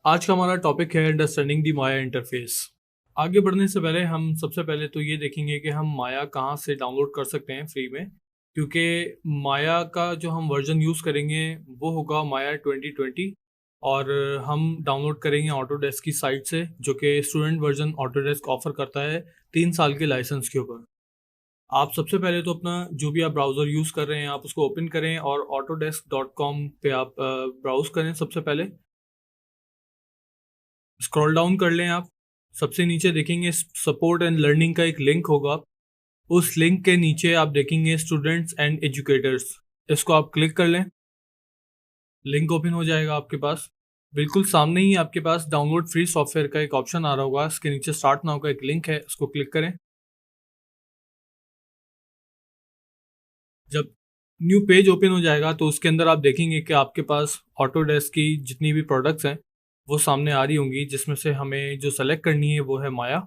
आज का हमारा टॉपिक है अंडरस्टैंडिंग दी माया इंटरफेस। आगे बढ़ने से पहले हम सबसे पहले तो ये देखेंगे कि हम माया कहाँ से डाउनलोड कर सकते हैं फ्री में, क्योंकि माया का जो हम वर्जन यूज़ करेंगे वो होगा माया 2020 और हम डाउनलोड करेंगे ऑटोडेस्क की साइट से, जो कि स्टूडेंट वर्जन ऑटोडेस्क ऑफर करता है 3 साल के लाइसेंस के ऊपर। आप सबसे पहले तो अपना जो भी आप ब्राउज़र यूज़ कर रहे हैं आप उसको ओपन करें और autodesk.com पे आप ब्राउज़ करें। सबसे पहले स्क्रॉल डाउन कर लें आप, सबसे नीचे देखेंगे सपोर्ट एंड लर्निंग का एक लिंक होगा। उस लिंक के नीचे आप देखेंगे स्टूडेंट्स एंड एजुकेटर्स, इसको आप क्लिक कर लें। लिंक ओपन हो जाएगा आपके पास। बिल्कुल सामने ही आपके पास डाउनलोड फ्री सॉफ्टवेयर का एक ऑप्शन आ रहा होगा, इसके नीचे स्टार्ट नाउ का एक लिंक है, इसको क्लिक करें। जब न्यू पेज ओपन हो जाएगा तो उसके अंदर आप देखेंगे कि आपके पास ऑटोडेस्क की जितनी भी प्रोडक्ट्स हैं वो सामने आ रही होंगी, जिसमें से हमें जो सेलेक्ट करनी है वो है माया।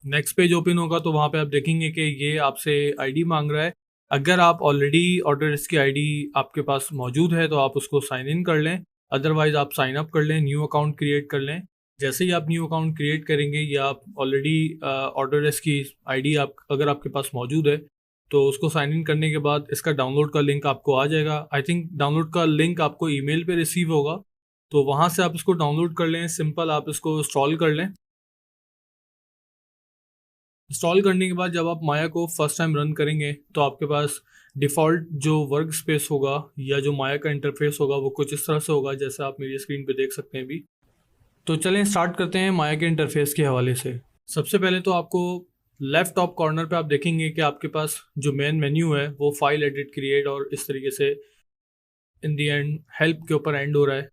नेक्स्ट पेज ओपन होगा तो वहाँ पे आप देखेंगे कि ये आपसे आईडी मांग रहा है। अगर आप ऑलरेडी ऑटोडेस्क की आईडी आपके पास मौजूद है तो आप उसको साइन इन कर लें, अदरवाइज आप साइन अप कर लें, न्यू अकाउंट क्रिएट कर लें। जैसे ही आप न्यू अकाउंट क्रिएट करेंगे या आप ऑलरेडी ऑटोडेस्क की आईडी आप अगर आपके पास मौजूद है तो उसको साइन इन करने के बाद इसका डाउनलोड का लिंक आपको आ जाएगा। आई थिंक डाउनलोड का लिंक आपको ईमेल पे रिसीव होगा, तो वहाँ से आप इसको डाउनलोड कर लें। सिंपल आप इसको इंस्टॉल कर लें। इंस्टॉल करने के बाद जब आप माया को फर्स्ट टाइम रन करेंगे तो आपके पास डिफ़ॉल्ट जो वर्क स्पेस होगा या जो माया का इंटरफेस होगा वो कुछ इस तरह से होगा, जैसे आप मेरी स्क्रीन पे देख सकते हैं अभी। तो चलें स्टार्ट करते हैं माया के इंटरफेस के हवाले से। सबसे पहले तो आपको लेफ्ट टॉप कॉर्नर पे आप देखेंगे कि आपके पास जो मेन मेन्यू है वो फाइल एडिट क्रिएट और इस तरीके से इन दी एंड हेल्प के ऊपर एंड हो रहा है।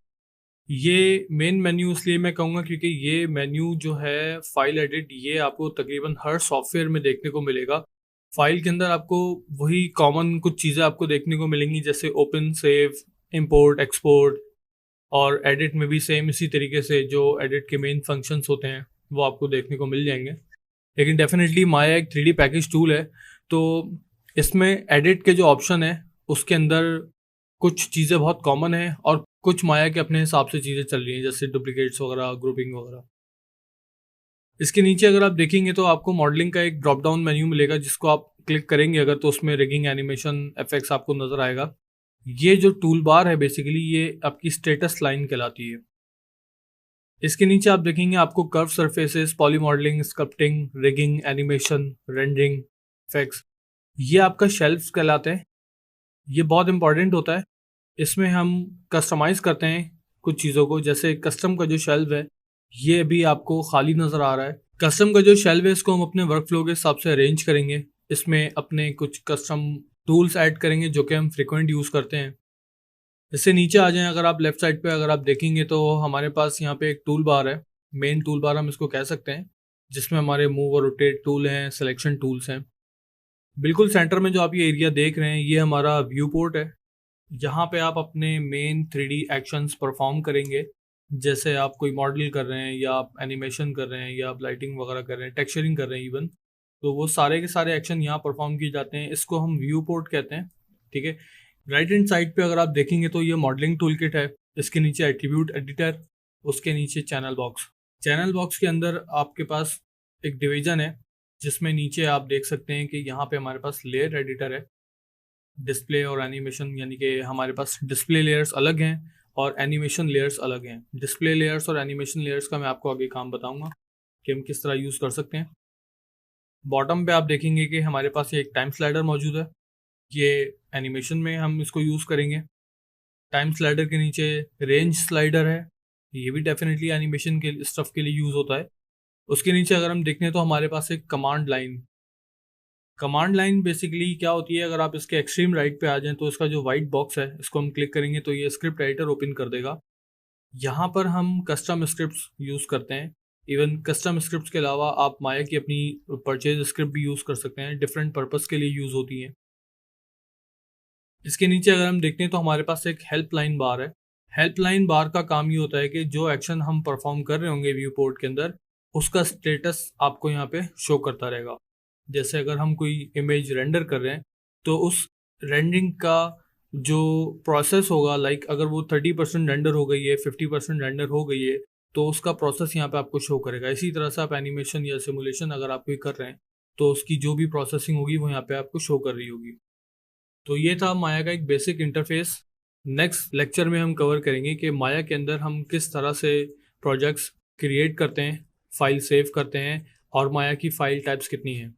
ये मेन मेन्यू इसलिए मैं कहूँगा क्योंकि ये मेन्यू जो है फाइल एडिट, ये आपको तकरीबन हर सॉफ्टवेयर में देखने को मिलेगा। फाइल के अंदर आपको वही कॉमन कुछ चीज़ें आपको देखने को मिलेंगी, जैसे ओपन, सेव, इंपोर्ट, एक्सपोर्ट, और एडिट में भी सेम इसी तरीके से जो एडिट के मेन फंक्शंस होते हैं वो आपको देखने को मिल जाएंगे। लेकिन डेफिनेटली माया एक 3D पैकेज टूल है, तो इसमें एडिट के जो ऑप्शन है उसके अंदर कुछ चीज़ें बहुत कॉमन है और कुछ माया के अपने हिसाब से चीज़ें चल रही हैं, जैसे डुप्लीकेट्स वगैरह, ग्रुपिंग वगैरह। इसके नीचे अगर आप देखेंगे तो आपको मॉडलिंग का एक ड्रॉप डाउन मेन्यू मिलेगा, जिसको आप क्लिक करेंगे अगर तो उसमें रिगिंग, एनिमेशन, इफेक्ट्स आपको नज़र आएगा। ये जो टूल बार है बेसिकली ये आपकी स्टेटस लाइन कहलाती है। इसके नीचे आप देखेंगे आपको curve surfaces, poly modelling, sculpting, rigging, animation, rendering, effects, ये आपका शेल्फ्स कहलाते हैं। ये बहुत इंपॉर्टेंट होता है। इसमें हम कस्टमाइज करते हैं कुछ चीज़ों को, जैसे कस्टम का जो शेल्व है ये भी आपको खाली नज़र आ रहा है। कस्टम का जो शेल्व है इसको हम अपने वर्क फ्लो के हिसाब से अरेंज करेंगे। इसमें अपने कुछ कस्टम टूल्स ऐड करेंगे जो कि हम फ्रिक्वेंट यूज़ करते हैं। इससे नीचे आ जाएं, अगर आप लेफ्ट साइड पे अगर आप देखेंगे तो हमारे पास यहाँ पे एक टूल बार है, मेन टूल बार हम इसको कह सकते हैं, जिसमें हमारे मूव और रोटेट टूल हैं, सिलेक्शन टूल्स हैं। बिल्कुल सेंटर में जो आप ये एरिया देख रहे हैं ये हमारा व्यू पोर्ट है। यहाँ पे आप अपने मेन 3D एक्शंस परफॉर्म करेंगे, जैसे आप कोई मॉडल कर रहे हैं या आप एनिमेशन कर रहे हैं या आप लाइटिंग वगैरह कर रहे हैं, टेक्सचरिंग कर रहे हैं इवन, तो वो सारे के सारे एक्शन यहाँ परफॉर्म किए जाते हैं। इसको हम व्यू पोर्ट कहते हैं। ठीक है। राइट हैंड साइड पे अगर आप देखेंगे तो ये मॉडलिंग टूल किट है, इसके नीचे एट्रीब्यूट एडिटर, उसके नीचे चैनल बॉक्स। चैनल बॉक्स के अंदर आपके पास एक डिवीजन है, जिसमें नीचे आप देख सकते हैं कि यहाँ पे हमारे पास लेयर एडिटर है, डिस्प्ले और एनिमेशन, यानी कि हमारे पास डिस्प्ले लेयर्स अलग हैं और एनिमेशन लेयर्स अलग हैं। डिस्प्ले लेयर्स और एनिमेशन लेयर्स का मैं आपको आगे काम बताऊंगा कि हम किस तरह यूज़ कर सकते हैं। बॉटम पे आप देखेंगे कि हमारे पास ये एक टाइम स्लाइडर मौजूद है, ये एनिमेशन में हम इसको यूज़ करेंगे। टाइम स्लाइडर के नीचे रेंज स्लाइडर है, ये भी डेफिनेटली एनिमेशन के स्टफ के लिए यूज़ होता है। उसके नीचे अगर हम देखें तो हमारे पास एक कमांड लाइन बेसिकली क्या होती है, अगर आप इसके एक्सट्रीम राइट पे आ जाएं तो इसका जो वाइट बॉक्स है इसको हम क्लिक करेंगे तो ये स्क्रिप्ट एडिटर ओपन कर देगा। यहाँ पर हम कस्टम स्क्रिप्ट्स यूज़ करते हैं। इवन कस्टम स्क्रिप्ट्स के अलावा आप माया की अपनी परचेज स्क्रिप्ट भी यूज़ कर सकते हैं, डिफरेंट पर्पस के लिए यूज़ होती हैं। इसके नीचे अगर हम देखते हैं तो हमारे पास एक हेल्पलाइन बार है। हेल्पलाइन बार का काम ये होता है कि जो एक्शन हम परफॉर्म कर रहे होंगे व्यू पोर्ट के अंदर, उसका स्टेटस आपको यहाँ पे शो करता रहेगा। जैसे अगर हम कोई इमेज रेंडर कर रहे हैं तो उस रेंडरिंग का जो प्रोसेस होगा, लाइक अगर वो 30% रेंडर हो गई है, 50% रेंडर हो गई है, तो उसका प्रोसेस यहाँ पे आपको शो करेगा। इसी तरह से आप एनिमेशन या सिमुलेशन अगर आप कोई कर रहे हैं तो उसकी जो भी प्रोसेसिंग होगी वो यहाँ पे आपको शो कर रही होगी। तो ये था माया का एक बेसिक इंटरफेस। नेक्स्ट लेक्चर में हम कवर करेंगे कि माया के अंदर हम किस तरह से प्रोजेक्ट्स क्रिएट करते हैं, फाइल सेव करते हैं, और माया की फाइल टाइप्स कितनी हैं।